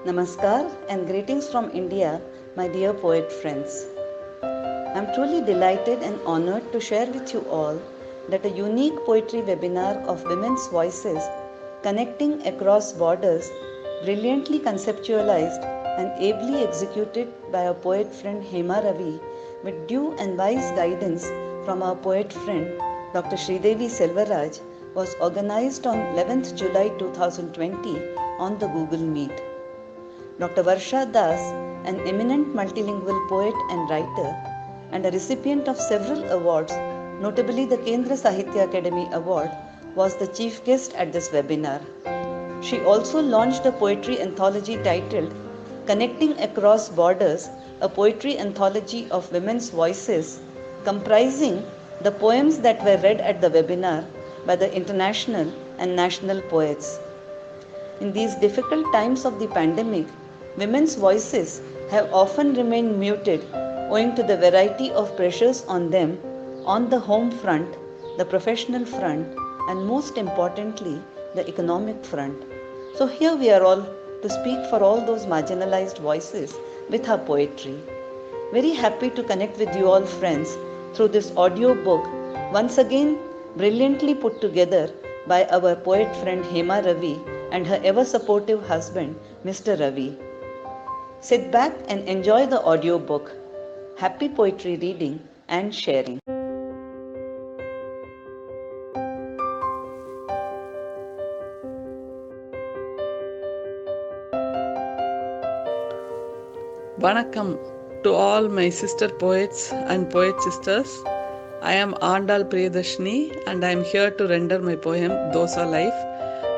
Namaskar and greetings from India, my dear poet friends. I am truly delighted and honored to share with you all that a unique poetry webinar of women's voices connecting across borders, brilliantly conceptualized and ably executed by our poet friend Hema Ravi with due and wise guidance from our poet friend Dr. Sridevi Selvaraj was organized on 11th July 2020 on the Google Meet. Dr. Varsha Das, an eminent multilingual poet and writer, and a recipient of several awards, notably the Kendra Sahitya Academy Award, was the chief guest at this webinar. She also launched a poetry anthology titled Connecting Across Borders, a poetry anthology of women's voices, comprising the poems that were read at the webinar by the international and national poets. In these difficult times of the pandemic, women's voices have often remained muted owing to the variety of pressures on them on the home front, the professional front, and most importantly, the economic front. So here we are all to speak for all those marginalized voices with our poetry. Very happy to connect with you all friends through this audio book, once again brilliantly put together by our poet friend Hema Ravi and her ever supportive husband, Mr. Ravi. Sit back and enjoy the audiobook. Happy poetry reading and sharing. Vanakkam to all my sister poets and poet sisters. I am Andal Priyadarshini and I am here to render my poem Dosa Life.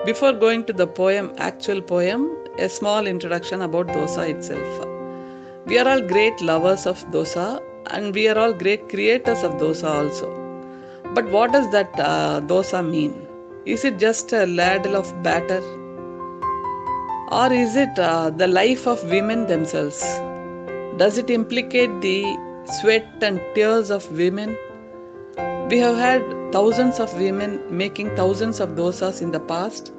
Before going to the actual poem, a small introduction about Dosa itself. We are all great lovers of Dosa and we are all great creators of Dosa also. But what does that Dosa mean? Is it just a ladle of batter? Or is it the life of women themselves? Does it implicate the sweat and tears of women? We have had thousands of women making thousands of dosas in the past.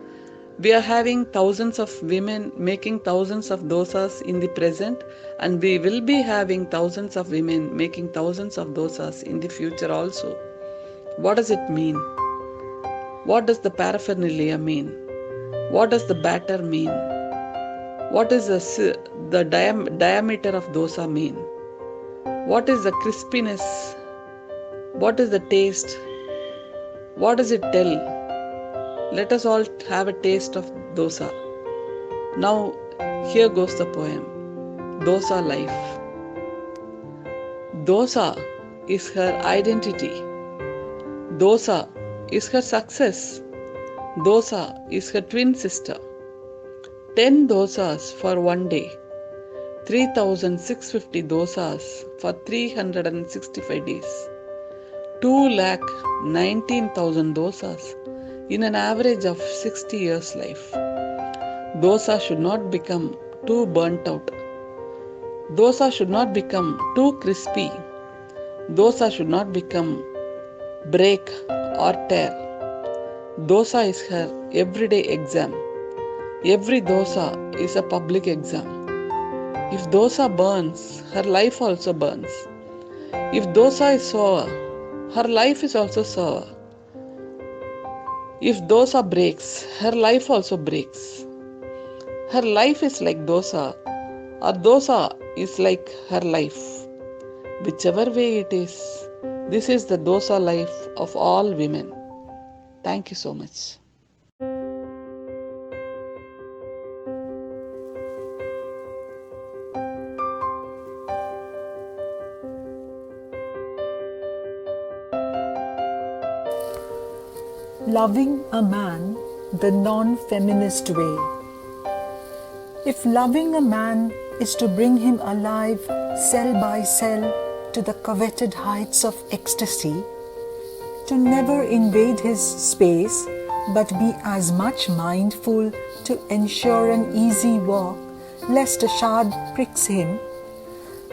We are having thousands of women making thousands of dosas in the present, and we will be having thousands of women making thousands of dosas in the future also. What does it mean? What does the paraphernalia mean? What does the batter mean? What is the diameter of dosa mean? What is the crispiness? What is the taste? What does it tell? Let us all have a taste of dosa. Now, here goes the poem. Dosa Life. Dosa is her identity. Dosa is her success. Dosa is her twin sister. 10 dosas for one day. 3,650 dosas for 365 days. 2,19,000 dosas in an average of 60 years life. Dosa should not become too burnt out. Dosa should not become too crispy. Dosa should not become break or tear. Dosa is her everyday exam. Every dosa is a public exam. If dosa burns, her life also burns. If dosa is sour, her life is also sour. If dosa breaks, her life also breaks. Her life is like dosa, or dosa is like her life. Whichever way it is, this is the dosa life of all women. Thank you so much. Loving a man the non-feminist way. If loving a man is to bring him alive cell by cell to the coveted heights of ecstasy, to never invade his space but be as much mindful to ensure an easy walk lest a shard pricks him,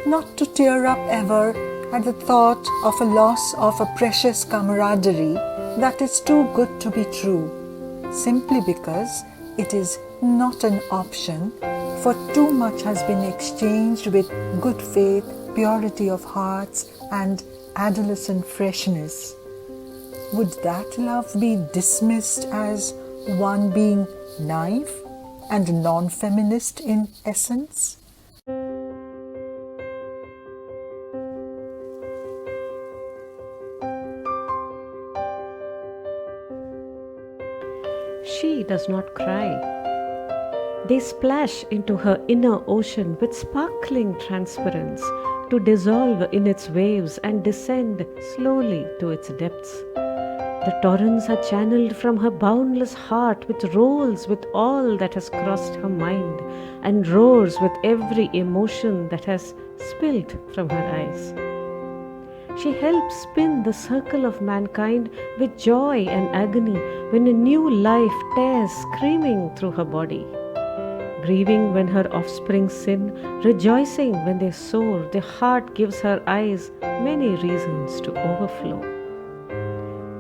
not to tear up ever at the thought of a loss of a precious camaraderie that is too good to be true, simply because it is not an option, for too much has been exchanged with good faith, purity of hearts, and adolescent freshness. Would that love be dismissed as one being naive and non-feminist in essence? She does not cry. They splash into her inner ocean with sparkling transparence to dissolve in its waves and descend slowly to its depths. The torrents are channeled from her boundless heart, which rolls with all that has crossed her mind and roars with every emotion that has spilt from her eyes. She helps spin the circle of mankind with joy and agony when a new life tears screaming through her body. Grieving when her offspring sin, rejoicing when they soar, the heart gives her eyes many reasons to overflow.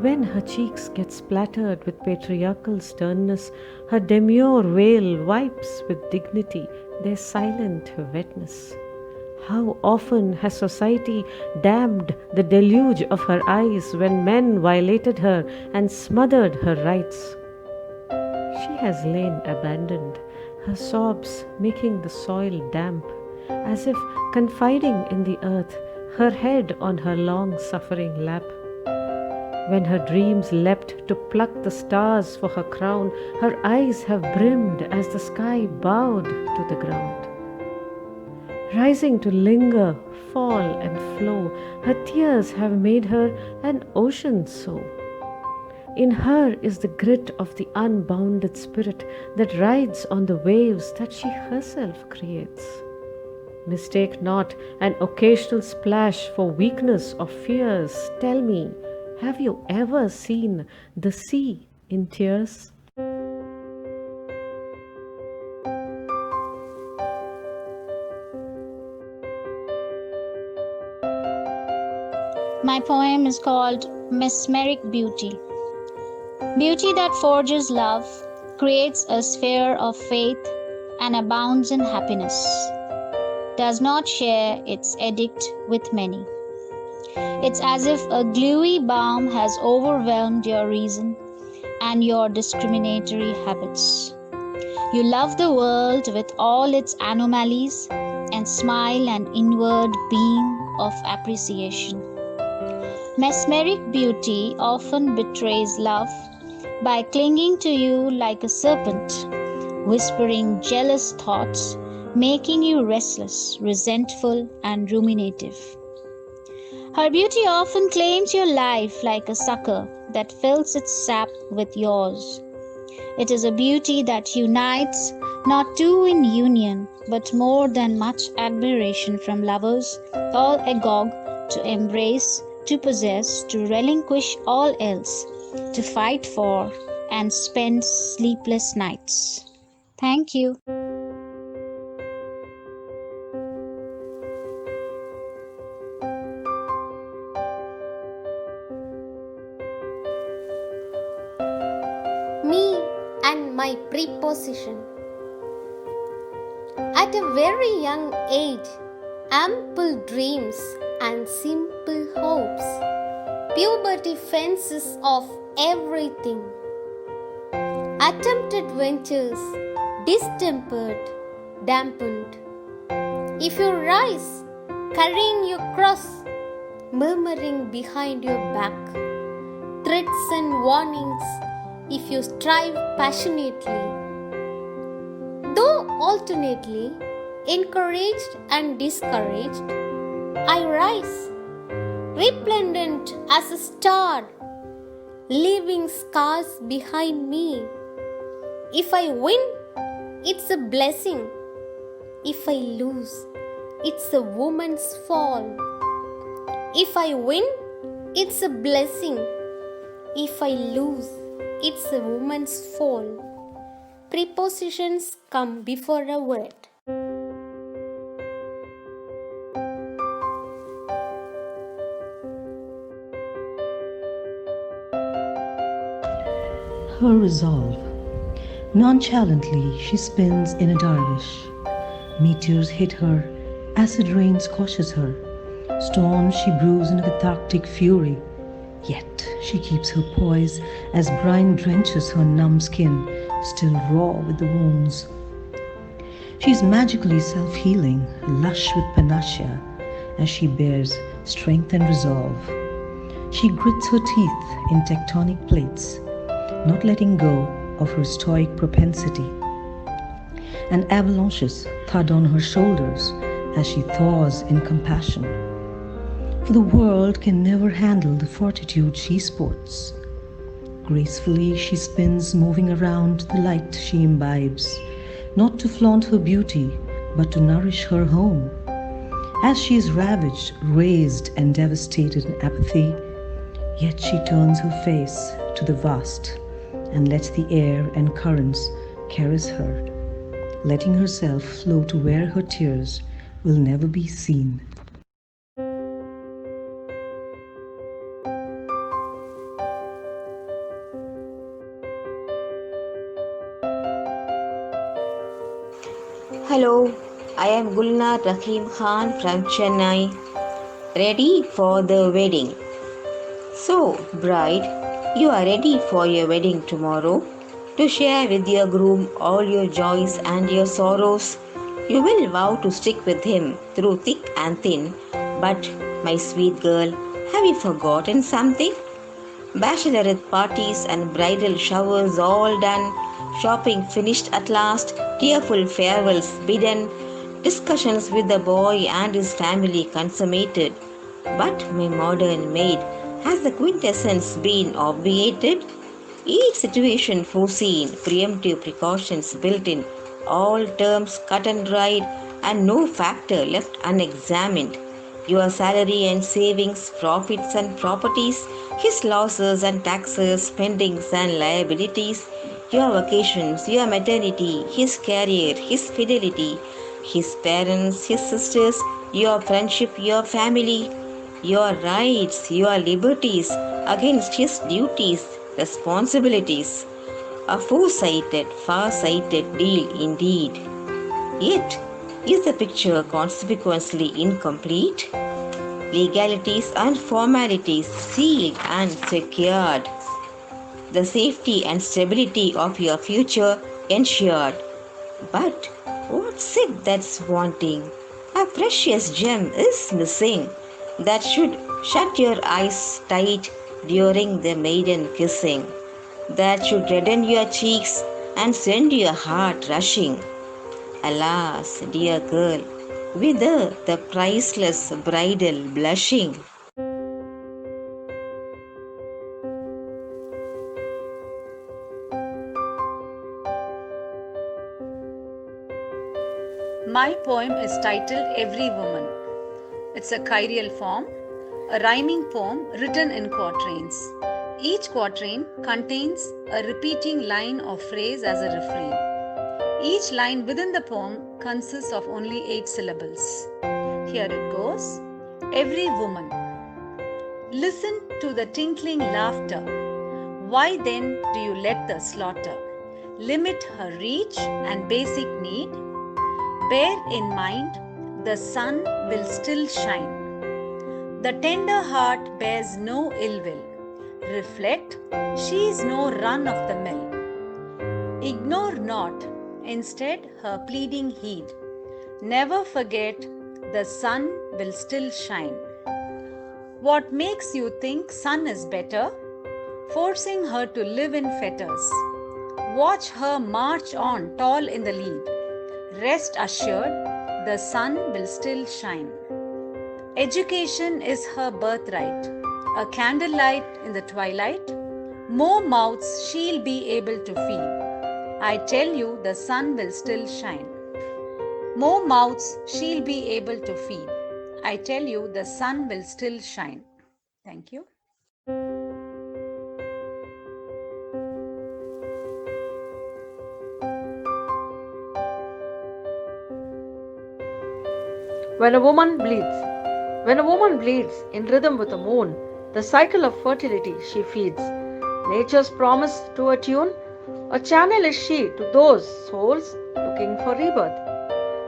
When her cheeks get splattered with patriarchal sternness, her demure veil wipes with dignity their silent wetness. How often has society damned the deluge of her eyes when men violated her and smothered her rights? She has lain abandoned, her sobs making the soil damp, as if confiding in the earth, her head on her long-suffering lap. When her dreams leapt to pluck the stars for her crown, her eyes have brimmed as the sky bowed to the ground. Rising to linger, fall and flow, her tears have made her an ocean so. In her is the grit of the unbounded spirit that rides on the waves that she herself creates. Mistake not an occasional splash for weakness or fears. Tell me, have you ever seen the sea in tears? My poem is called Mesmeric Beauty. Beauty that forges love, creates a sphere of faith, and abounds in happiness, does not share its edict with many. It's as if a gluey balm has overwhelmed your reason and your discriminatory habits. You love the world with all its anomalies and smile an inward beam of appreciation. Mesmeric beauty often betrays love by clinging to you like a serpent, whispering jealous thoughts, making you restless, resentful, and ruminative. Her beauty often claims your life like a sucker that fills its sap with yours. It is a beauty that unites, not two in union, but more than much admiration from lovers, all agog to embrace, to possess, to relinquish all else, to fight for, and spend sleepless nights. Thank you. Me and my preposition. At a very young age, ample dreams and simple hopes, puberty fences off everything. Attempted ventures, distempered, dampened. If you rise, carrying your cross, murmuring behind your back, threats and warnings if you strive passionately. Though alternately encouraged and discouraged, I rise, resplendent as a star, leaving scars behind me. If I win, it's a blessing. If I lose, it's a woman's fall. If I win, it's a blessing. If I lose, it's a woman's fall. Prepositions come before a word. Her resolve. Nonchalantly, she spins in a dervish. Meteors hit her, acid rain squashes her, storms she brews in cathartic fury. Yet she keeps her poise as brine drenches her numb skin, still raw with the wounds. She is magically self healing, lush with panacea, as she bears strength and resolve. She grits her teeth in tectonic plates, not letting go of her stoic propensity. And avalanches thud on her shoulders as she thaws in compassion. For the world can never handle the fortitude she sports. Gracefully she spins, moving around the light she imbibes, not to flaunt her beauty, but to nourish her home. As she is ravaged, razed, and devastated in apathy, yet she turns her face to the vast and lets the air and currents caress her, letting herself flow to where her tears will never be seen. Hello, I am Gulnar Rahim Khan from Chennai, ready for the wedding. So, bride, you are ready for your wedding tomorrow to share with your groom all your joys and your sorrows. You will vow to stick with him through thick and thin. But, my sweet girl, have you forgotten something? Bachelorette parties and bridal showers all done, shopping finished at last, tearful farewells bidden, discussions with the boy and his family consummated. But, my modern maid, has the quintessence been obviated? Each situation foreseen, preemptive precautions built in, all terms cut and dried, and no factor left unexamined. Your salary and savings, profits and properties, his losses and taxes, spendings and liabilities, your vacations, your maternity, his career, his fidelity, his parents, his sisters, your friendship, your family, your rights, your liberties against his duties, responsibilities. A foresighted, far-sighted deal indeed. Yet, is the picture consequently incomplete? Legalities and formalities sealed and secured. The safety and stability of your future ensured. But what's it that's wanting? A precious gem is missing that should shut your eyes tight during the maiden kissing, that should redden your cheeks and send your heart rushing. Alas, dear girl, whither the priceless bridal blushing? My poem is titled Every Woman. It's a chiral form, a rhyming poem written in quatrains. Each quatrain contains a repeating line or phrase as a refrain. Each line within the poem consists of only 8 syllables. Here it goes. Every woman. Listen to the tinkling laughter. Why then do you let the slaughter limit her reach and basic need? Bear in mind, the sun will still shine. The tender heart bears no ill will. Reflect, she is no run of the mill. Ignore not, instead her pleading heed. Never forget, the sun will still shine. What makes you think sun is better? Forcing her to live in fetters. Watch her march on tall in the lead. Rest assured, the sun will still shine. Education is her birthright, a candlelight in the twilight. More mouths she'll be able to feed. I tell you, the sun will still shine. More mouths she'll be able to feed. I tell you, the sun will still shine. Thank you. When a woman bleeds. When a woman bleeds in rhythm with the moon, the cycle of fertility she feeds. Nature's promise to a tune, A channel is she to those souls looking for rebirth.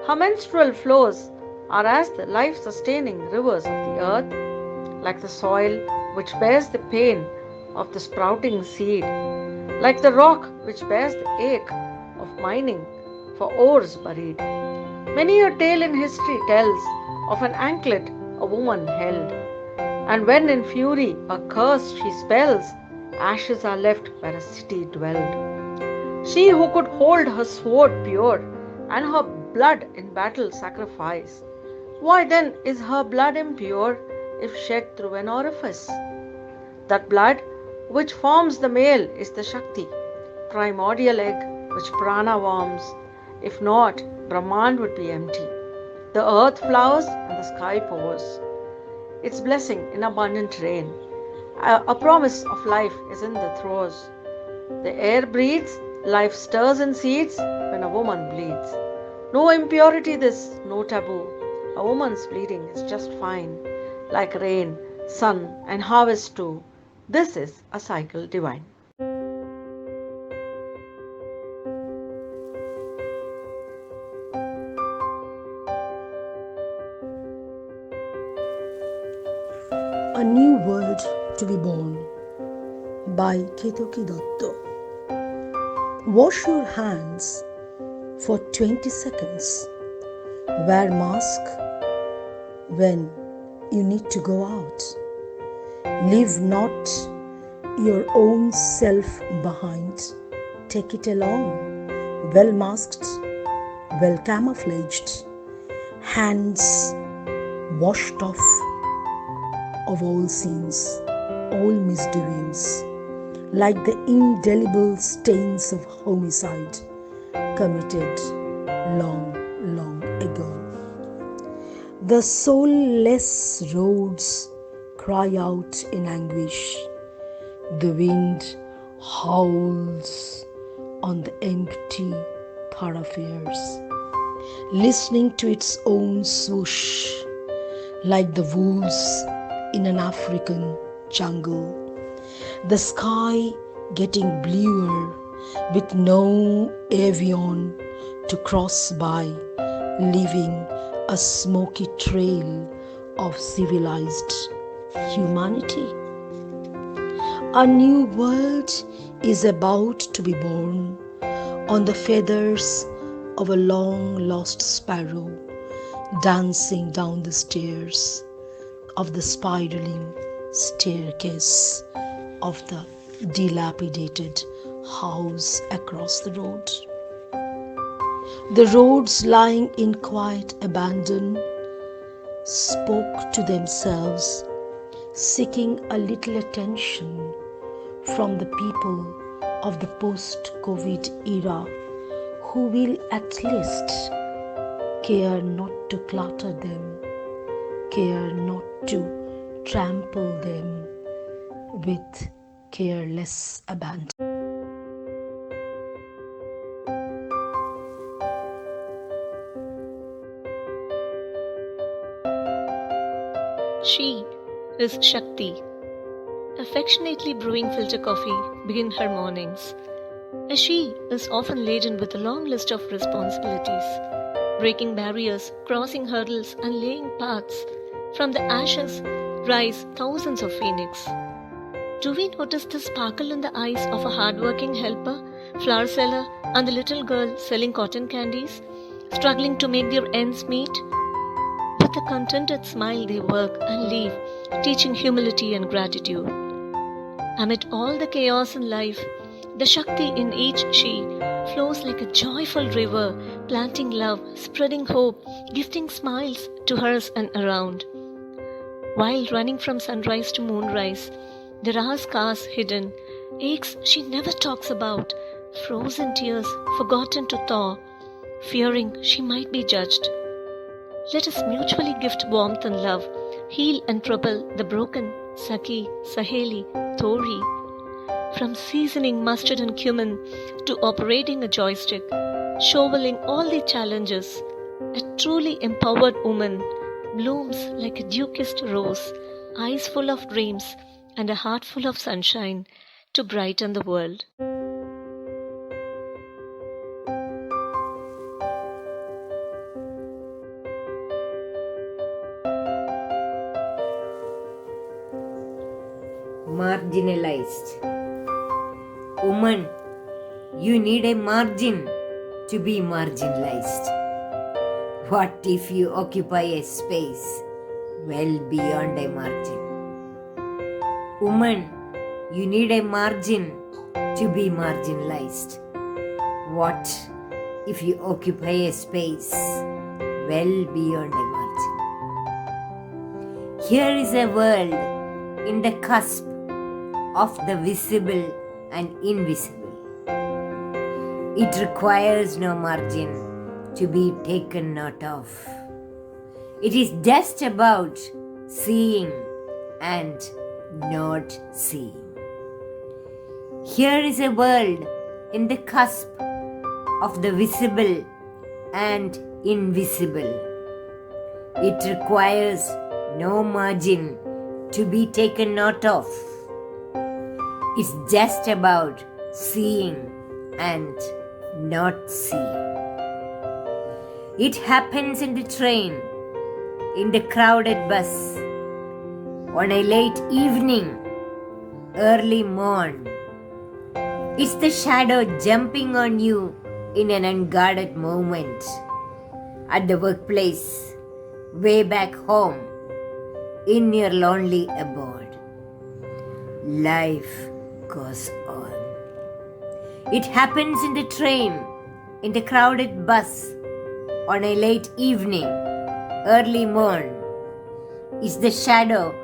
Her menstrual flows are as the life-sustaining rivers of the earth, like the soil which bears the pain of the sprouting seed, like the rock which bears the ache of mining for ores buried. Many a tale in history tells of an anklet a woman held, and when in fury a curse she spells, ashes are left where a city dwelled. She who could hold her sword pure and her blood in battle sacrifice, why then is her blood impure if shed through an orifice? That blood which forms the male is the Shakti, primordial egg which prana warms. If not, Brahmand would be empty. The earth flowers and the sky pours its blessing in abundant rain. A promise of life is in the throes. The air breathes, life stirs and seeds when a woman bleeds. No impurity this, no taboo. A woman's bleeding is just fine, like rain, sun, and harvest too. This is a cycle divine. A New World to be Born by Ketoki Dotto. Wash your hands for 20 seconds. Wear mask when you need to go out. Leave not your own self behind. Take it along. Well masked, well camouflaged. Hands washed off of all sins, all misdoings, like the indelible stains of homicide committed long, long ago. The soulless roads cry out in anguish. The wind howls on the empty thoroughfares, listening to its own swoosh, like the wolves in an African jungle. The sky getting bluer with no avion to cross by, leaving a smoky trail of civilized humanity. A new world is about to be born on the feathers of a long lost sparrow, dancing down the stairs of the spiraling staircase of the dilapidated house across the road. The roads lying in quiet abandon spoke to themselves, seeking a little attention from the people of the post-COVID era, who will at least care not to clutter them, care not to trample them with careless abandon. She is Shakti. Affectionately brewing filter coffee begin her mornings. A she is often laden with a long list of responsibilities, breaking barriers, crossing hurdles, and laying paths. From the ashes rise thousands of phoenix. Do we notice the sparkle in the eyes of a hardworking helper, flower seller, and the little girl selling cotton candies, struggling to make their ends meet? With a contented smile they work and leave, teaching humility and gratitude. Amid all the chaos in life, the Shakti in each she flows like a joyful river, planting love, spreading hope, gifting smiles to hers and around. While running from sunrise to moonrise, there are scars hidden, aches she never talks about, frozen tears forgotten to thaw, fearing she might be judged. Let us mutually gift warmth and love, heal and propel the broken, Saki, Saheli, Thori. From seasoning mustard and cumin to operating a joystick, shoveling all the challenges, a truly empowered woman blooms like a dew-kissed rose, eyes full of dreams and a heart full of sunshine to brighten the world. marginalized. Woman, you need a margin to be marginalized. What if you occupy a space well beyond a margin? Woman, you need a margin to be marginalized. What if you occupy a space well beyond a margin? Here is a world in the cusp of the visible and invisible. It requires no margin to be taken note of. It is just about seeing and not seeing. Here is a world in the cusp of the visible and invisible. It requires no margin to be taken note of. It's just about seeing and not seeing. It happens in the train, in the crowded bus, on a late evening, early morn. It's the shadow jumping on you in an unguarded moment. At the workplace, way back home, in your lonely abode. Life goes on. It happens in the train, in the crowded bus, on a late evening, early morn. It's the shadow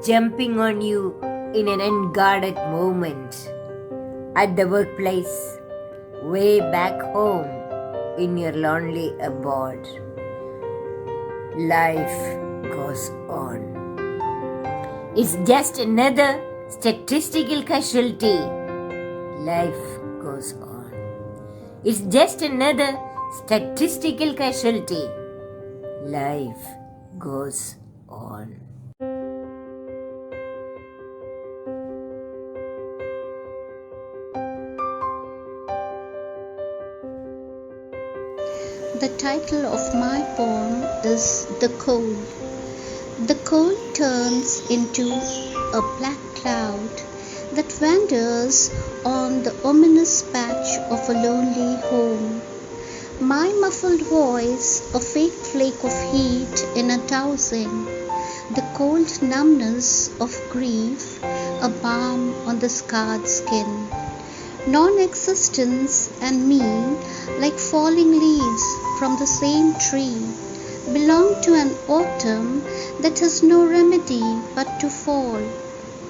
jumping on you in an unguarded moment. At the workplace, way back home, in your lonely abode. Life goes on. It's just another statistical casualty. Life goes on. It's just another statistical casualty. Life goes on. The title of my poem is The Cold. The cold turns into a black cloud that wanders on the ominous patch of a lonely home. My muffled voice, a fake flake of heat in a dowsing, the cold numbness of grief, a balm on the scarred skin. Non-existence and me, like falling leaves from the same tree, belong to an autumn that has no remedy but to fall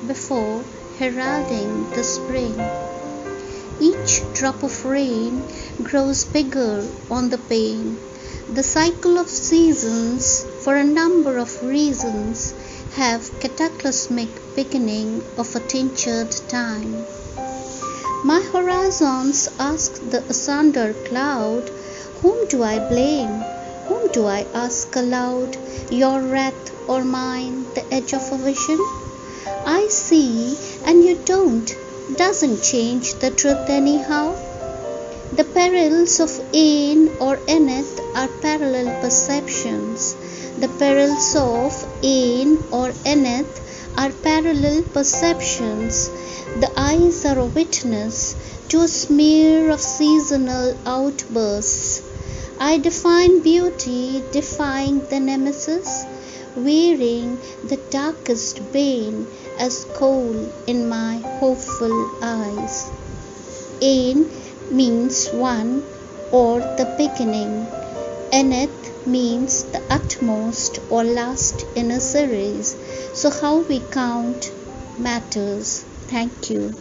before heralding the spring. Each drop of rain grows bigger on the pane. The cycle of seasons, for a number of reasons, have cataclysmic beginning of a tinctured time. My horizons ask the asunder cloud, whom do I blame? Whom do I ask aloud? Your wrath or mine, the edge of a vision? I see and you don't, doesn't change the truth anyhow. The perils of in or ineth are parallel perceptions. The perils of in or ineth are parallel perceptions. The eyes are a witness to a smear of seasonal outbursts. I define beauty, defying the nemesis, wearing the darkest bane as coal in my hopeful eyes. Ain means one or the beginning. Eneth means the utmost or last in a series. So how we count matters. Thank you.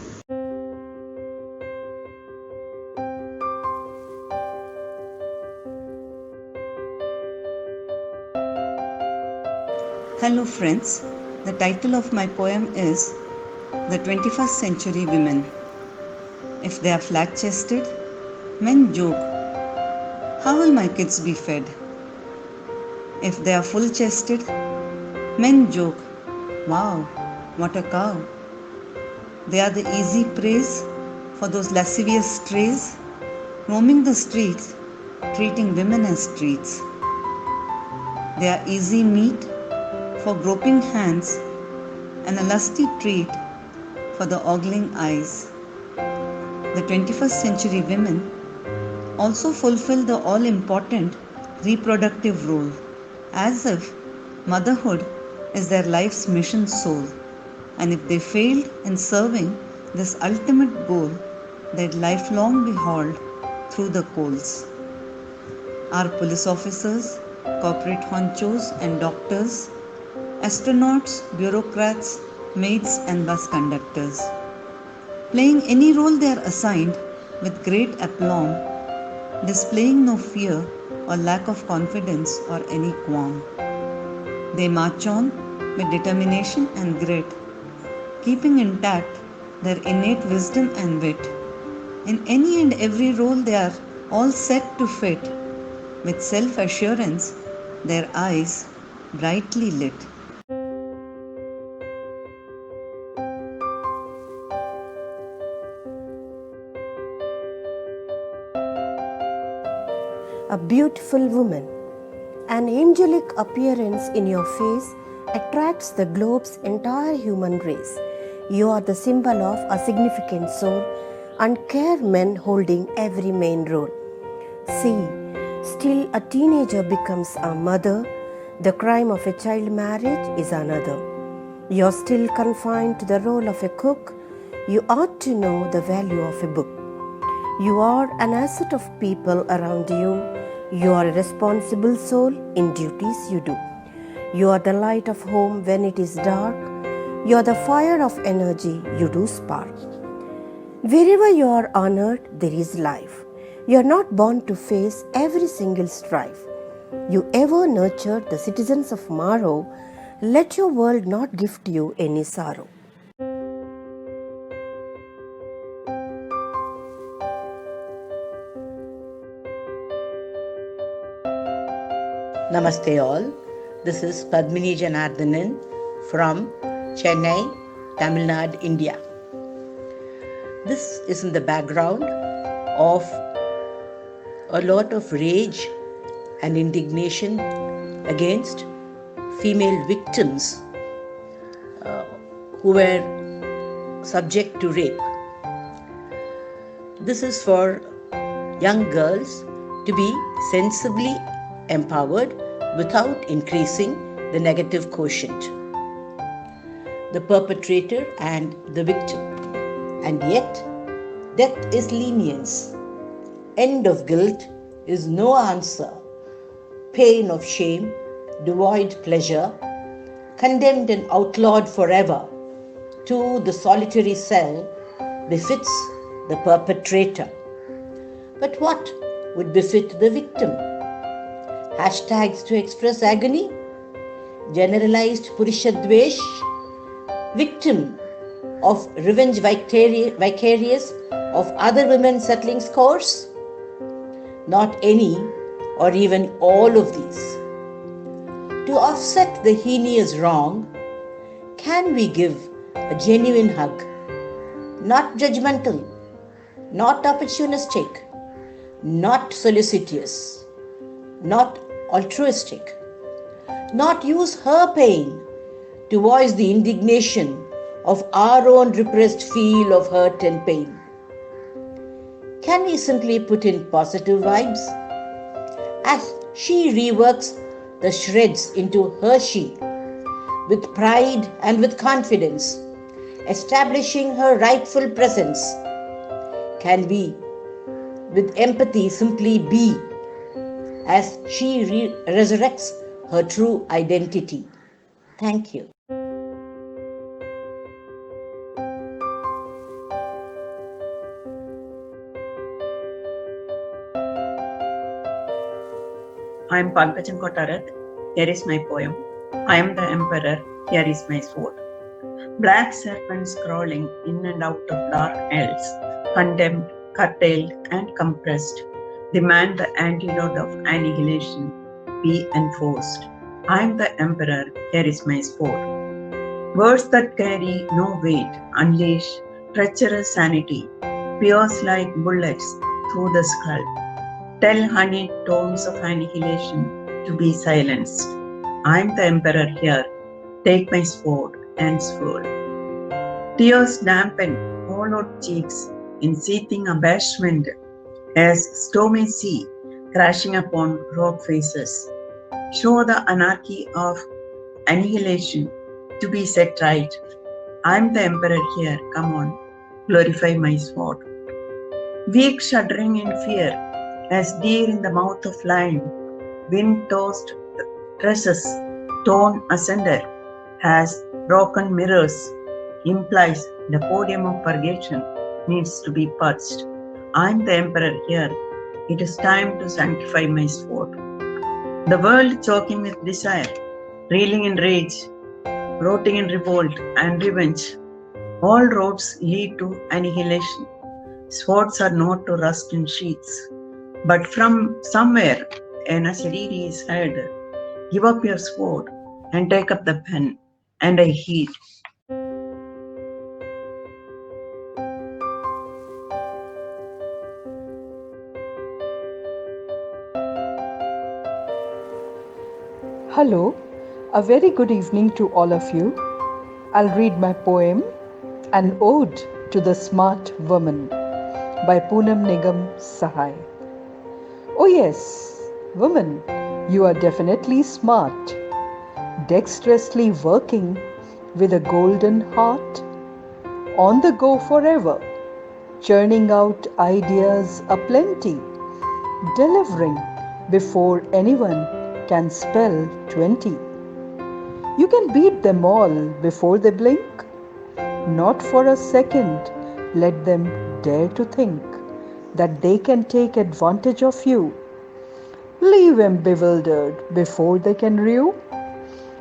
Hello friends, the title of my poem is The 21st Century Women. If they are flat-chested, men joke, how will my kids be fed? If they are full-chested, men joke, wow, what a cow. They are the easy praise for those lascivious strays roaming the streets, treating women as treats. They are easy meat for groping hands and a lusty treat for the ogling eyes. The 21st century women also fulfill the all important reproductive role, as if motherhood is their life's mission soul, and if they failed in serving this ultimate goal, they'd lifelong be hauled through the coals. Our police officers, corporate honchos and doctors, astronauts, bureaucrats, maids and bus conductors, playing any role they are assigned with great aplomb, displaying no fear or lack of confidence or any qualm. They march on with determination and grit, keeping intact their innate wisdom and wit. In any and every role they are all set to fit, with self-assurance, their eyes brightly lit. A beautiful woman. An angelic appearance in your face attracts the globe's entire human race. You are the symbol of a significant soul and care men holding every main role. See, still a teenager becomes a mother. The crime of a child marriage is another. You are still confined to the role of a cook. You ought to know the value of a book. You are an asset of people around you. You are a responsible soul in duties you do. You are the light of home when it is dark. You are the fire of energy you do spark. Wherever you are honored, there is life. You are not born to face every single strife. You ever nurtured the citizens of tomorrow. Let your world not gift you any sorrow. Namaste all. This is Padmini Janardhanan from Chennai, Tamil Nadu, India. This is in the background of a lot of rage and indignation against female victims who were subject to rape. This is for young girls to be sensibly empowered without increasing the negative quotient. The perpetrator and the victim. And yet, death is lenience. End of guilt is no answer. Pain of shame, devoid pleasure, condemned and outlawed forever to the solitary cell befits the perpetrator. But what would befit the victim? Hashtags to express agony? Generalized Purishadvesh? Victim of revenge vicarious of other women settling scores? Not any or even all of these. To offset the heinous wrong, can we give a genuine hug? Not judgmental, not opportunistic, not solicitous, not altruistic, not use her pain to voice the indignation of our own repressed feel of hurt and pain. Can we simply put in positive vibes as she reworks the shreds into her she with pride and with confidence, establishing her rightful presence? Can we with empathy simply be as she resurrects her true identity? Thank you. I am Pankajam Kotarat. Here is my poem. I am the emperor. Here is my sword. Black serpents crawling in and out of dark hells, condemned, curtailed, and compressed, demand the antidote of annihilation be enforced. I am the emperor. Here is my sword. Words that carry no weight unleash treacherous sanity, pierce like bullets through the skull. Tell honeyed tones of annihilation to be silenced. I am the emperor here. Take my sword and sword. Tears dampen hollowed cheeks in seething abashment as stormy sea crashing upon rock faces. Show the anarchy of annihilation to be set right. I'm the emperor here, come on, glorify my sword. Weak shuddering in fear, as deer in the mouth of lion, wind-tossed tresses torn asunder, has broken mirrors, implies the podium of purgation needs to be purged. I'm the emperor here. It is time to sanctify my sword. The world choking with desire, reeling in rage, rotting in revolt and revenge. All roads lead to annihilation. Swords are not to rust in sheaths. But from somewhere, an Asariri is heard. Give up your sword and take up the pen, and I heed. Hello, a very good evening to all of you. I'll read my poem, An Ode to the Smart Woman by Poonam Nigam Sahai. Oh yes, woman, you are definitely smart, dexterously working with a golden heart, on the go forever, churning out ideas aplenty, delivering before anyone can spell 20. You can beat them all before they blink. Not for a second let them dare to think that they can take advantage of you. Leave them bewildered before they can rue.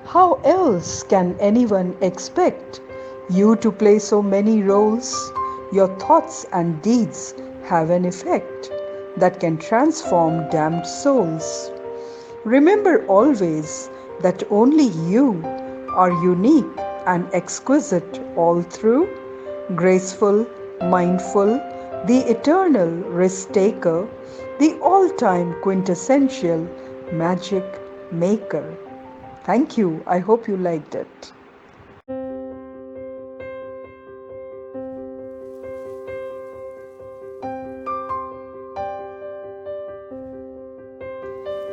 How else can anyone expect you to play so many roles? Your thoughts and deeds have an effect that can transform damned souls. Remember always that only you are unique and exquisite all through, graceful, mindful, the eternal risk taker, the all-time quintessential magic maker. Thank you. I hope you liked it.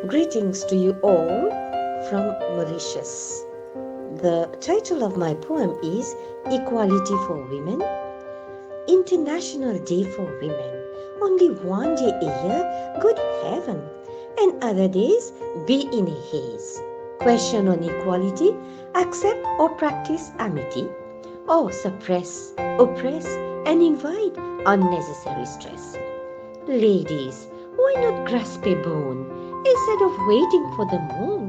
Greetings to you all from Mauritius. The title of my poem is Equality for Women. International Day for Women. Only one day a year, good heaven. And other days be in a haze. Question on equality, accept or practice amity, or suppress, oppress, and invite unnecessary stress. Ladies, why not grasp a bone instead of waiting for the moon,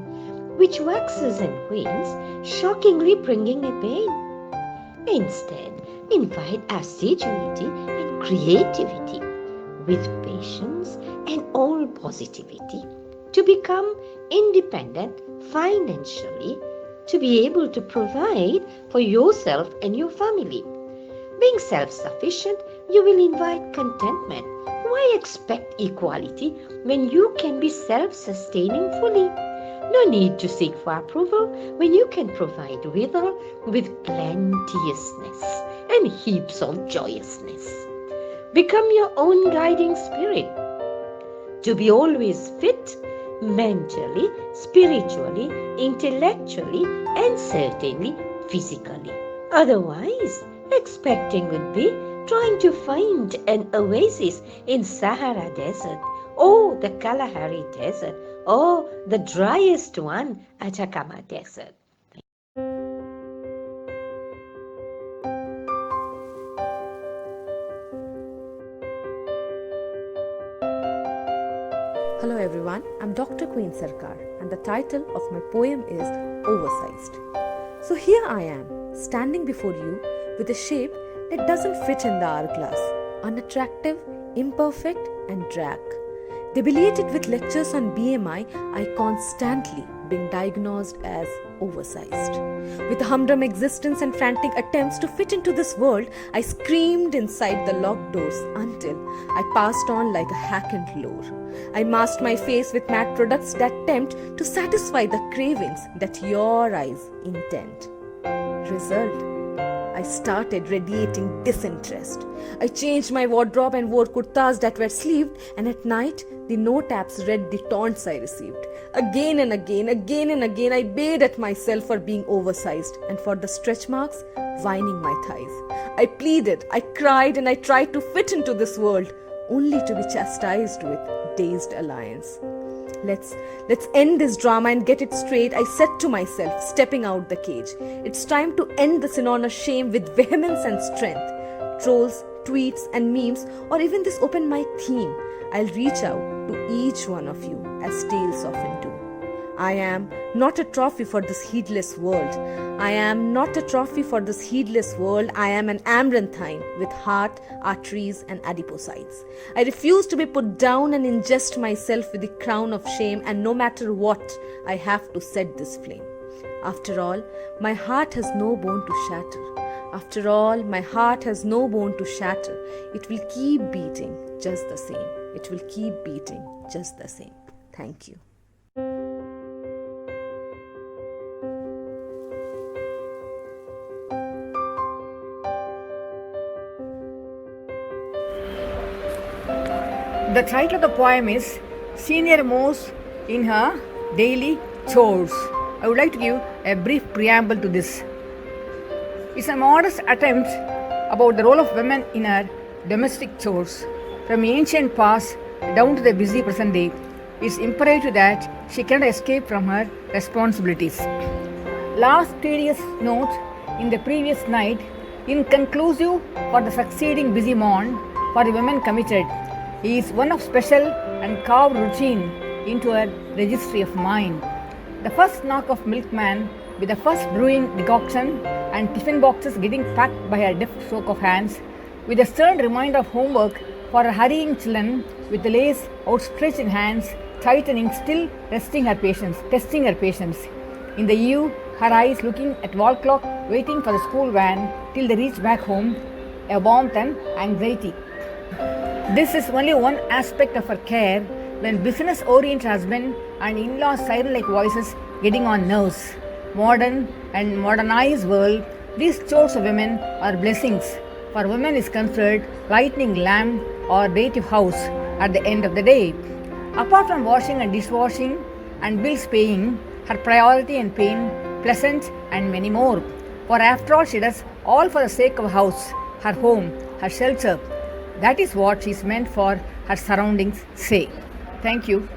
which waxes and wanes, shockingly bringing a pain? Instead, invite assiduity and creativity with patience and all positivity to become independent financially, to be able to provide for yourself and your family. Being self-sufficient, you will invite contentment. Why expect equality when you can be self-sustaining fully? No need to seek for approval when you can provide withal with plenteousness and heaps of joyousness. Become your own guiding spirit to be always fit mentally, spiritually, intellectually, and certainly physically. Otherwise, expecting would be trying to find an oasis in Sahara Desert, or the Kalahari Desert, or the driest one, Atacama Desert. Hello everyone, I'm Dr. Queen Sarkar and the title of my poem is Oversized. So here I am, standing before you with a shape that doesn't fit in the hourglass, unattractive, imperfect and drag. Debilitated with lectures on BMI, I constantly being diagnosed as oversized. With a humdrum existence and frantic attempts to fit into this world, I screamed inside the locked doors until I passed on like a hackened lure. I masked my face with matte products that tempt to satisfy the cravings that your eyes intend. Result, I started radiating disinterest. I changed my wardrobe and wore kurtas that were sleeved, and at night, the note apps read the taunts I received. Again and again, I bayed at myself for being oversized and for the stretch marks whining my thighs. I pleaded, I cried, and I tried to fit into this world, only to be chastised with dazed alliance. Let's end this drama and get it straight, I said to myself, stepping out the cage. It's time to end the synonymous shame with vehemence and strength. Trolls, tweets, and memes, or even this open mic theme, I'll reach out to each one of you as tales often do. I am not a trophy for this heedless world. I am not a trophy for this heedless world. I am an amaranthine with heart, arteries, and adipocytes. I refuse to be put down and ingest myself with the crown of shame, and no matter what, I have to set this flame. After all, my heart has no bone to shatter. After all, my heart has no bone to shatter. It will keep beating just the same. It will keep beating just the same. Thank you. The title of the poem is Senior Most in Her Daily Chores. I would like to give a brief preamble to this. It's a modest attempt about the role of women in her domestic chores. From ancient past down to the busy present day, it's imperative that she cannot escape from her responsibilities. Last tedious note in the previous night, inconclusive for the succeeding busy morn for the women committed, is one of special and carved routine into a registry of mind. The first knock of milkman with the first brewing decoction and tiffin boxes getting packed by her deft stroke of hands, with a stern reminder of homework for her hurrying children, with the lace outstretched in hands, tightening, still testing her patience. In the eve, her eyes looking at wall clock, waiting for the school van till they reach back home, a warmth and anxiety. This is only one aspect of her care, when business-oriented husband and in-laws siren-like voices getting on nerves. Modern and modernized world, these chores of women are blessings. For women is considered lightning lamp or native house at the end of the day. Apart from washing and dishwashing and bills paying, her priority and pain, pleasant and many more. For after all, she does all for the sake of house, her home, her shelter. That is what she is meant for, her surroundings say. Thank you.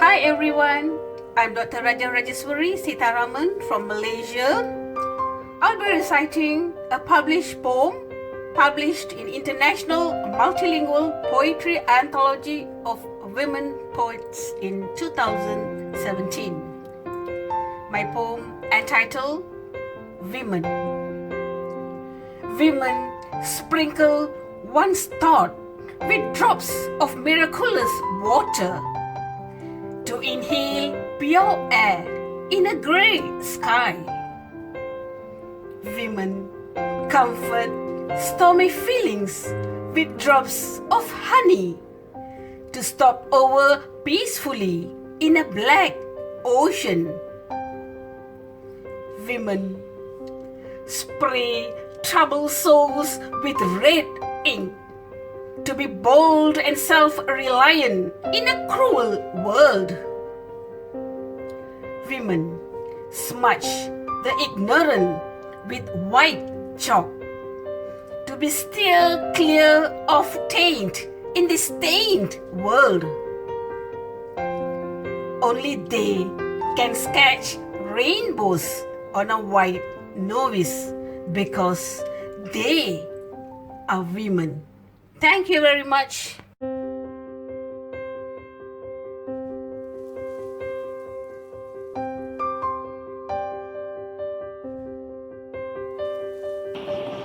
Hi everyone, I'm Dr. Raja Rajeswari Sitaraman from Malaysia. I'll be reciting a published poem published in International Multilingual Poetry Anthology of Women Poets in 2017. My poem entitled Women. Women sprinkle one's thought with drops of miraculous water to inhale pure air in a grey sky. Women comfort stormy feelings with drops of honey to stop over peacefully in a black ocean. Women spray troubled souls with red ink to be bold and self-reliant in a cruel world. Women smudge the ignorant with white chalk to be steered clear of taint in this stained world. Only they can sketch rainbows on a white novice because they are women. Thank you very much.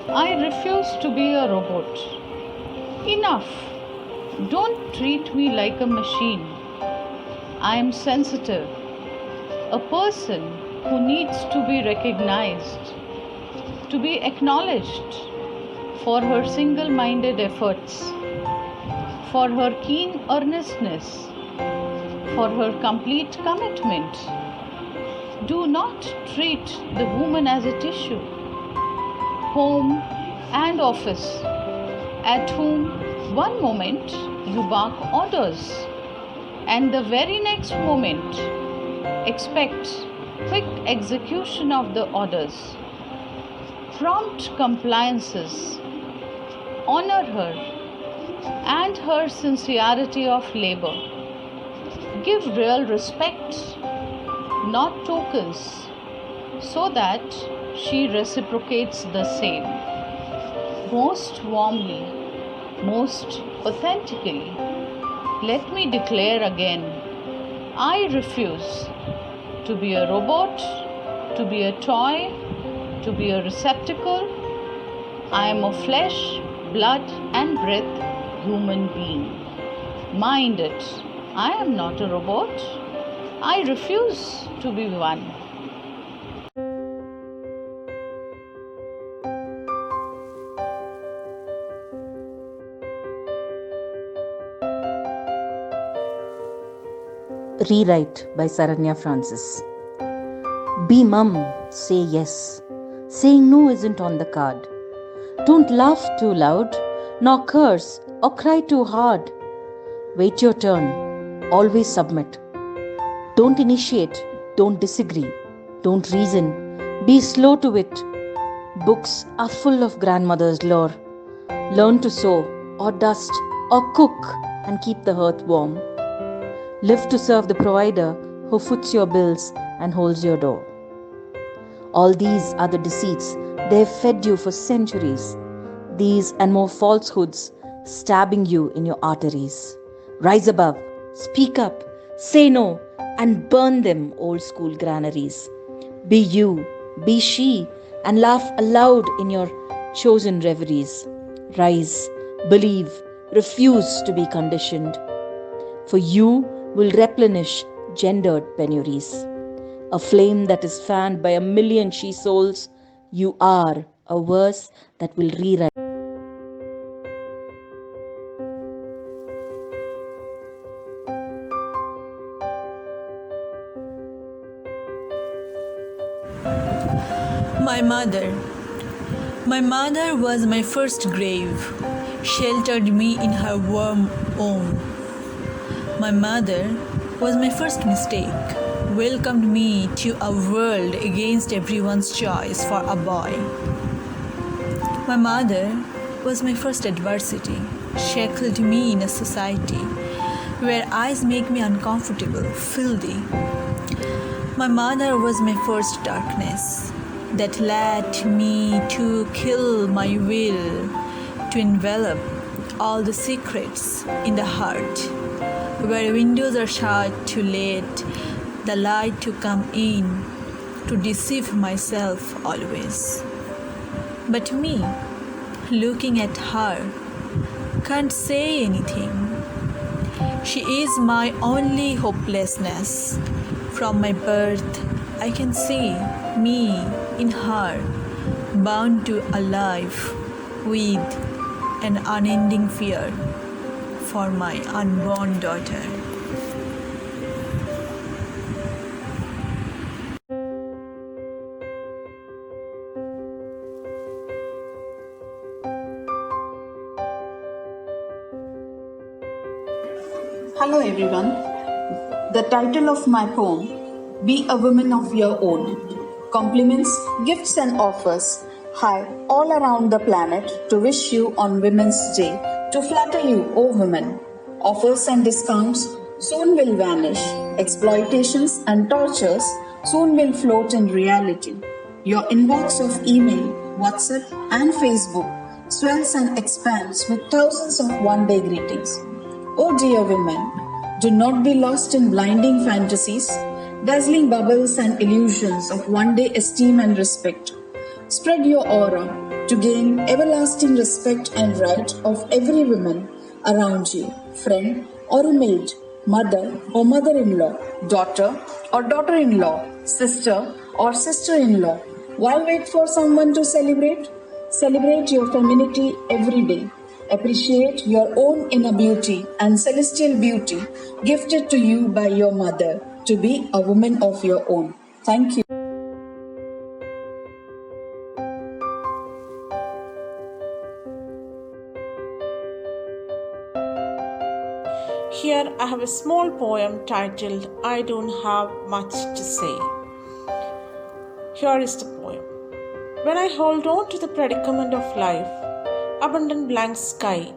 I refuse to be a robot. Enough. Don't treat me like a machine. I am sensitive. A person who needs to be recognized, to be acknowledged for her single-minded efforts, for her keen earnestness, for her complete commitment. Do not treat the woman as a tissue. Home and office, at whom one moment you bark orders and the very next moment expect quick execution of the orders. Prompt compliances. Honor her and her sincerity of labor. Give real respect, not tokens, so that she reciprocates the same. Most warmly, most authentically, let me declare again, I refuse to be a robot, to be a toy, to be a receptacle. I am a flesh, blood and breath human being. Mind it, I am not a robot. I refuse to be one. Rewrite by Saranya Francis. Be mum, say yes. Saying no isn't on the card. Don't laugh too loud, nor curse or cry too hard. Wait your turn, always submit. Don't initiate, don't disagree, don't reason, be slow to it. Books are full of grandmother's lore. Learn to sew, or dust, or cook, and keep the hearth warm. Live to serve the provider who foots your bills and holds your door. All these are the deceits they've fed you for centuries. These and more falsehoods stabbing you in your arteries. Rise above, speak up, say no, and burn them old school granaries. Be you, be she, and laugh aloud in your chosen reveries. Rise, believe, refuse to be conditioned. For you will replenish gendered penuries. A flame that is fanned by a million she souls, you are a verse that will rewrite. My mother was my first grave, sheltered me in her warm home. My mother was my first mistake, welcomed me to a world against everyone's choice for a boy. My mother was my first adversity, shackled me in a society where eyes make me uncomfortable, filthy. My mother was my first darkness that led me to kill my will, to envelop all the secrets in the heart, where windows are shut to let the light to come in, to deceive myself always. But me, looking at her, can't say anything. She is my only hopelessness. From my birth, I can see me in her, bound to a life with an unending fear for my unborn daughter. Hello everyone. The title of my poem, Be a Woman of Your Own. Compliments, gifts and offers hi all around the planet to wish you on Women's Day, to flatter you, O women. Offers and discounts soon will vanish. Exploitations and tortures soon will float in reality. Your inbox of email, WhatsApp and Facebook swells and expands with thousands of one-day greetings. Oh dear women, do not be lost in blinding fantasies, dazzling bubbles and illusions of one-day esteem and respect. Spread your aura to gain everlasting respect and right of every woman around you, friend or a maid, mother or mother-in-law, daughter or daughter-in-law, sister or sister-in-law. Why wait for someone to celebrate? Celebrate your femininity every day. Appreciate your own inner beauty and celestial beauty gifted to you by your mother to be a woman of your own. Thank you. Here I have a small poem titled I Don't Have Much to Say. Here is the poem. When I hold on to the predicament of life, abundant blank sky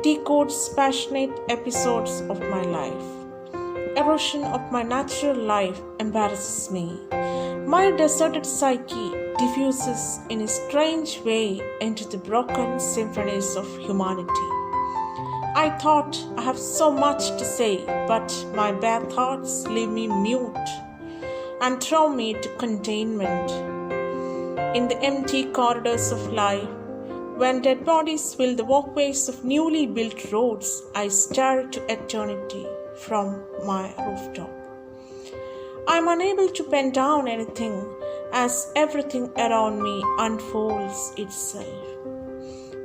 decodes passionate episodes of my life. Erosion of my natural life embarrasses me. My deserted psyche diffuses in a strange way into the broken symphonies of humanity. I thought I have so much to say, but my bare thoughts leave me mute and throw me to containment. In the empty corridors of life, when dead bodies fill the walkways of newly built roads, I stare to eternity from my rooftop. I am unable to pen down anything as everything around me unfolds itself.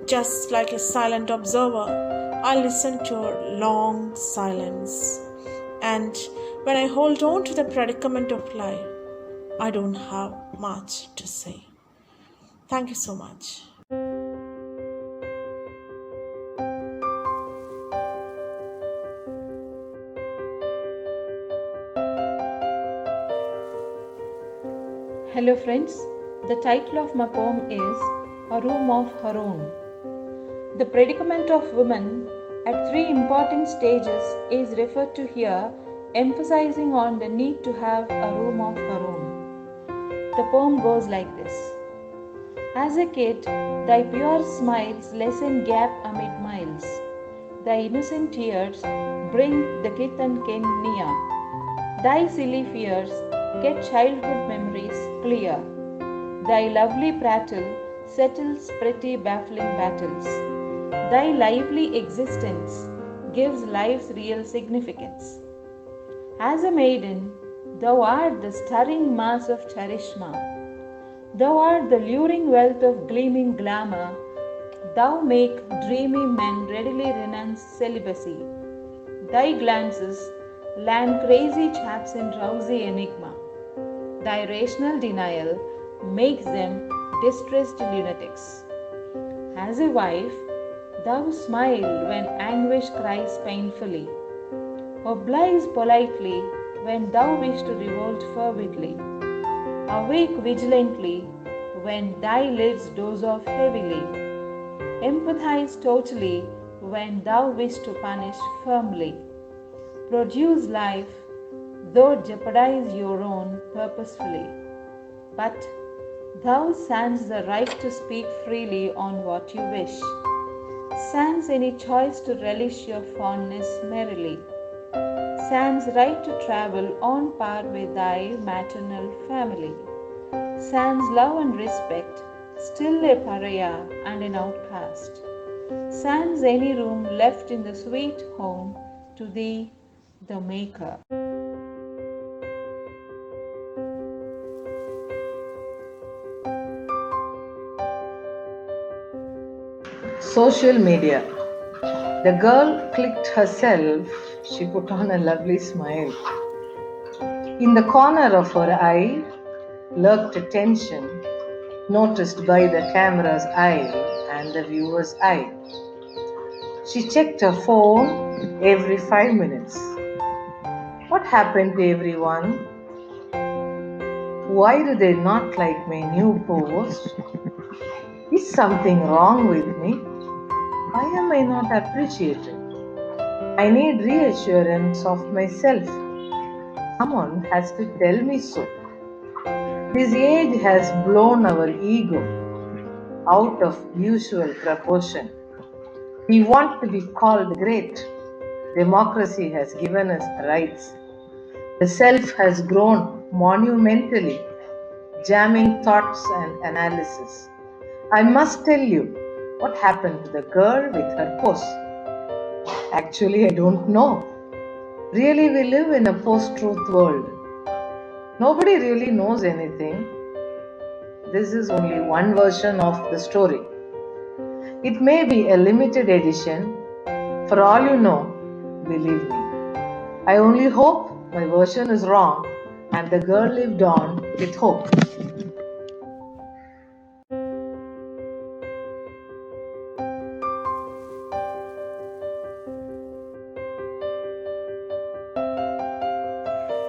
Just like a silent observer, I listen to her long silence. And when I hold on to the predicament of life, I don't have much to say. Thank you so much. Hello friends, the title of my poem is A Room of Her Own. The predicament of women at three important stages is referred to here, emphasizing on the need to have a room of her own. The poem goes like this. As a kid, thy pure smiles lessen gap amid miles. Thy innocent tears bring the kith and kin near. Thy silly fears get childhood memories clear. Thy lovely prattle settles pretty baffling battles. Thy lively existence gives life's real significance. As a maiden, thou art the stirring mass of charishma. Thou art the luring wealth of gleaming glamour. Thou make dreamy men readily renounce celibacy. Thy glances land crazy chaps in drowsy enigma. Thy rational denial makes them distressed lunatics. As a wife, thou smile when anguish cries painfully. Oblige politely when thou wish to revolt fervidly. Awake vigilantly when thy lids doze off heavily. Empathize totally when thou wish to punish firmly. Produce life, though jeopardize your own purposefully. But thou sans the right to speak freely on what you wish. Sans any choice to relish your fondness merrily. Sans right to travel on par with thy maternal family. Sans love and respect, still a pariah and an outcast. Sans any room left in the sweet home to thee, the Maker. Social media. The girl clicked herself, she put on a lovely smile. In the corner of her eye lurked a tension, noticed by the camera's eye and the viewer's eye. She checked her phone every 5 minutes. What happened to everyone? Why do they not like my new post? Is something wrong with me? Why am I not appreciated? I need reassurance of myself. Someone has to tell me so. This age has blown our ego out of usual proportion. We want to be called great. Democracy has given us rights. The self has grown monumentally, jamming thoughts and analysis. I must tell you what happened to the girl with her post. Actually, I don't know. Really, we live in a post-truth world. Nobody really knows anything. This is only one version of the story. It may be a limited edition. For all you know, believe me. I only hope my version is wrong and the girl lived on with hope.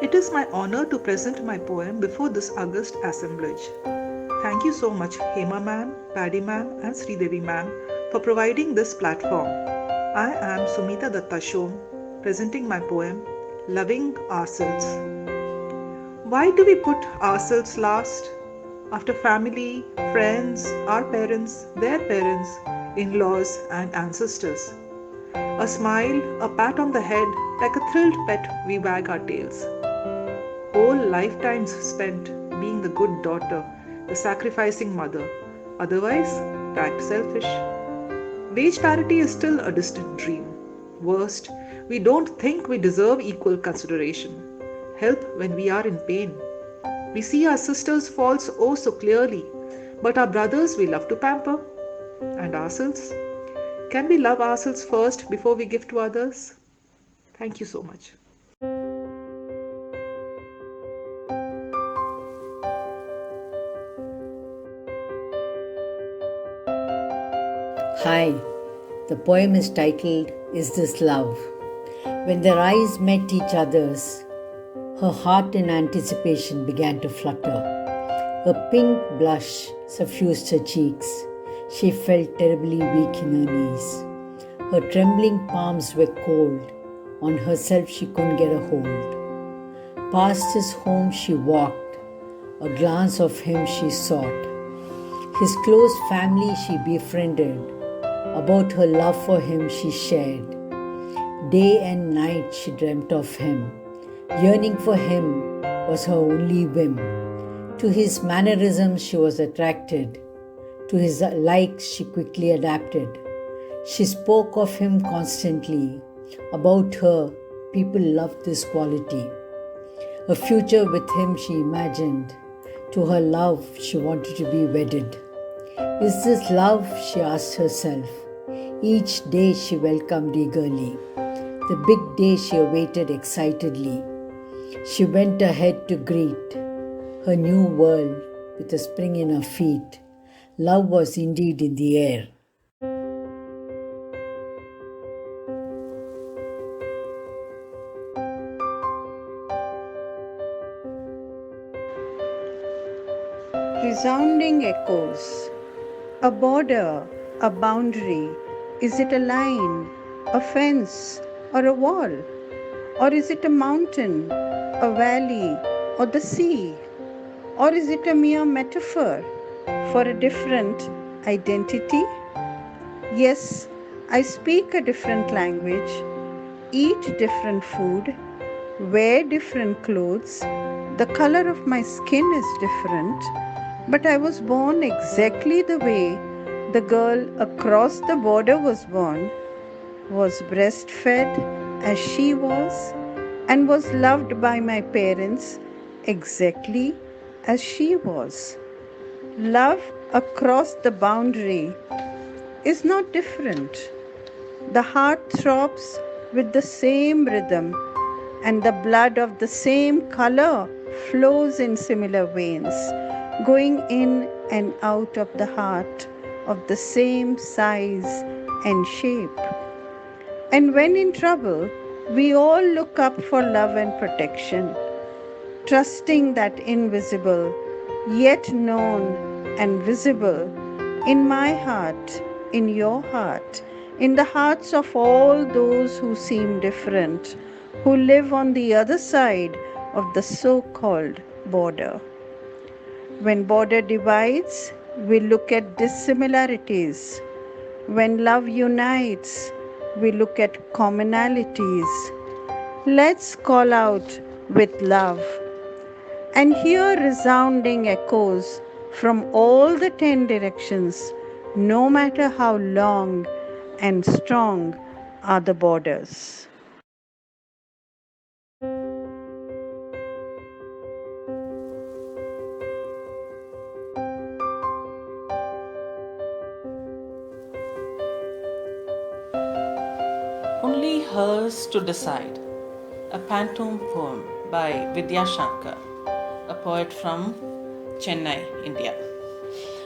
It is my honor to present my poem before this august assemblage. Thank you so much, Hema ma'am, Paddy ma'am, and Sridevi ma'am, for providing this platform. I am Sumita Dattashom, presenting my poem, Loving Ourselves. Why do we put ourselves last? After family, friends, our parents, their parents, in laws, and ancestors. A smile, a pat on the head, like a thrilled pet, we wag our tails. Whole lifetimes spent being the good daughter, the sacrificing mother, otherwise tagged selfish. Wage parity is still a distant dream. Worst, we don't think we deserve equal consideration. Help when we are in pain. We see our sisters' faults oh so clearly, but our brothers we love to pamper. And ourselves? Can we love ourselves first before we give to others? Thank you so much. Hi, the poem is titled Is This Love? When their eyes met each other's, her heart in anticipation began to flutter. A pink blush suffused her cheeks. She felt terribly weak in her knees. Her trembling palms were cold. On herself she couldn't get a hold. Past his home she walked. A glance of him she sought. His close family she befriended. About her love for him she shared. Day and night she dreamt of him. Yearning for him was her only whim. To his mannerisms she was attracted. To his likes she quickly adapted. She spoke of him constantly. About her, people loved this quality. A future with him she imagined. To her love she wanted to be wedded. Is this love? She asked herself. Each day she welcomed eagerly. The big day she awaited excitedly. She went ahead to greet her new world with a spring in her feet. Love was indeed in the air. Resounding echoes. A border, a boundary. Is it a line, a fence, or a wall? Or is it a mountain, a valley, or the sea? Or is it a mere metaphor for a different identity? Yes, I speak a different language, eat different food, wear different clothes. The color of my skin is different, but I was born exactly the way the girl across the border was born, was breastfed as she was, and was loved by my parents exactly as she was. Love across the boundary is not different. The heart throbs with the same rhythm, and the blood of the same color flows in similar veins, going in and out of the heart of the same size and shape. And when in trouble, we all look up for love and protection, trusting that invisible, yet known and visible, in my heart, in your heart, in the hearts of all those who seem different, who live on the other side of the so-called border. When border divides, we look at dissimilarities. When love unites, we look at commonalities. Let's call out with love and hear resounding echoes from all the 10 directions, no matter how long and strong are the borders. Hers to Decide, a pantomime poem by Vidya Shankar, a poet from Chennai, India.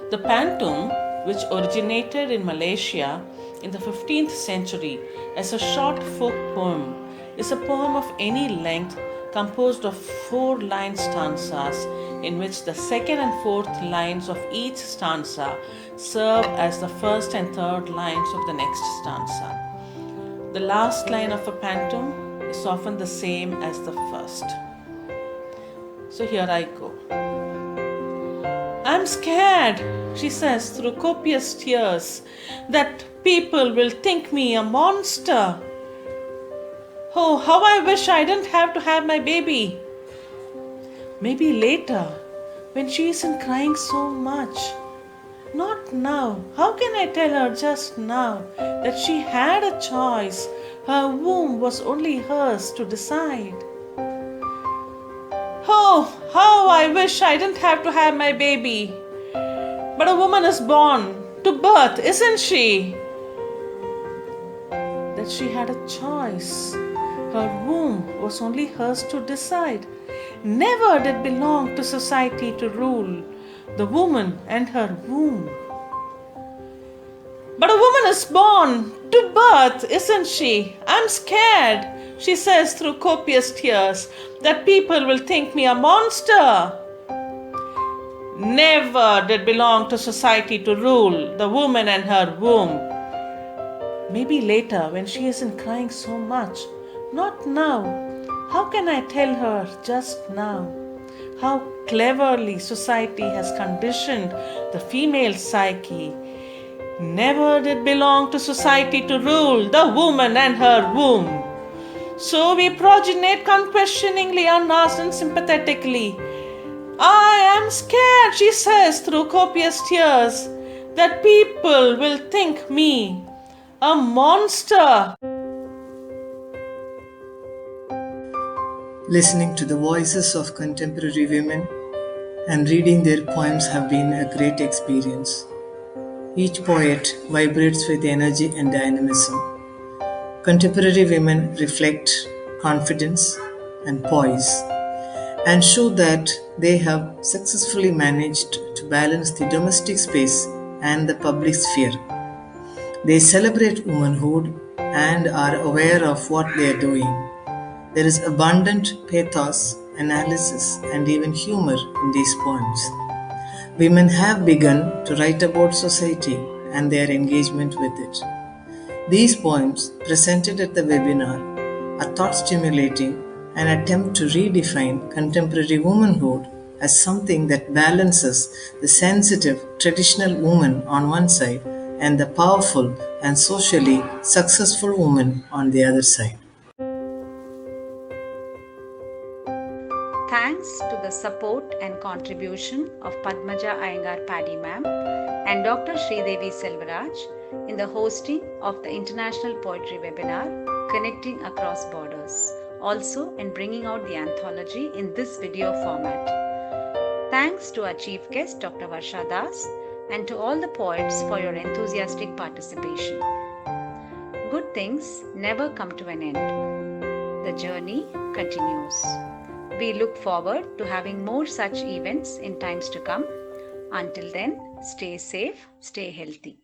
The pantomime, which originated in Malaysia in the 15th century as a short folk poem, is a poem of any length composed of 4-line stanzas in which the second and fourth lines of each stanza serve as the first and third lines of the next stanza. The last line of a pantomime is often the same as the first. So here I go. I'm scared, she says through copious tears, that people will think me a monster. Oh, how I wish I didn't have to have my baby. Maybe later, when she isn't crying so much. Not now. How can I tell her just now that she had a choice? Her womb was only hers to decide. Oh, how I wish I didn't have to have my baby. But a woman is born to birth, isn't she? That she had a choice. Her womb was only hers to decide. Never did belong to society to rule the woman and her womb. But a woman is born to birth, isn't she? I'm scared, she says through copious tears, that people will think me a monster. Never did belong to society to rule the woman and her womb. Maybe later when she isn't crying so much. Not now. How can I tell her just now? How cleverly society has conditioned the female psyche. Never did belong to society to rule the woman and her womb. So we progenate unquestioningly, unasked and sympathetically. I am scared, she says through copious tears, that people will think me a monster. Listening to the voices of contemporary women and reading their poems have been a great experience. Each poet vibrates with energy and dynamism. Contemporary women reflect confidence and poise and show that they have successfully managed to balance the domestic space and the public sphere. They celebrate womanhood and are aware of what they are doing. There is abundant pathos, analysis, and even humor in these poems. Women have begun to write about society and their engagement with it. These poems, presented at the webinar, are thought-stimulating and attempt to redefine contemporary womanhood as something that balances the sensitive, traditional woman on one side and the powerful and socially successful woman on the other side. Thanks to the support and contribution of Padmaja Iyengar Paddy Ma'am and Dr. Sridevi Selvaraj in the hosting of the International Poetry Webinar Connecting Across Borders, also in bringing out the anthology in this video format. Thanks to our chief guest Dr. Varsha Das and to all the poets for your enthusiastic participation. Good things never come to an end. The journey continues. We look forward to having more such events in times to come. Until then, stay safe, stay healthy.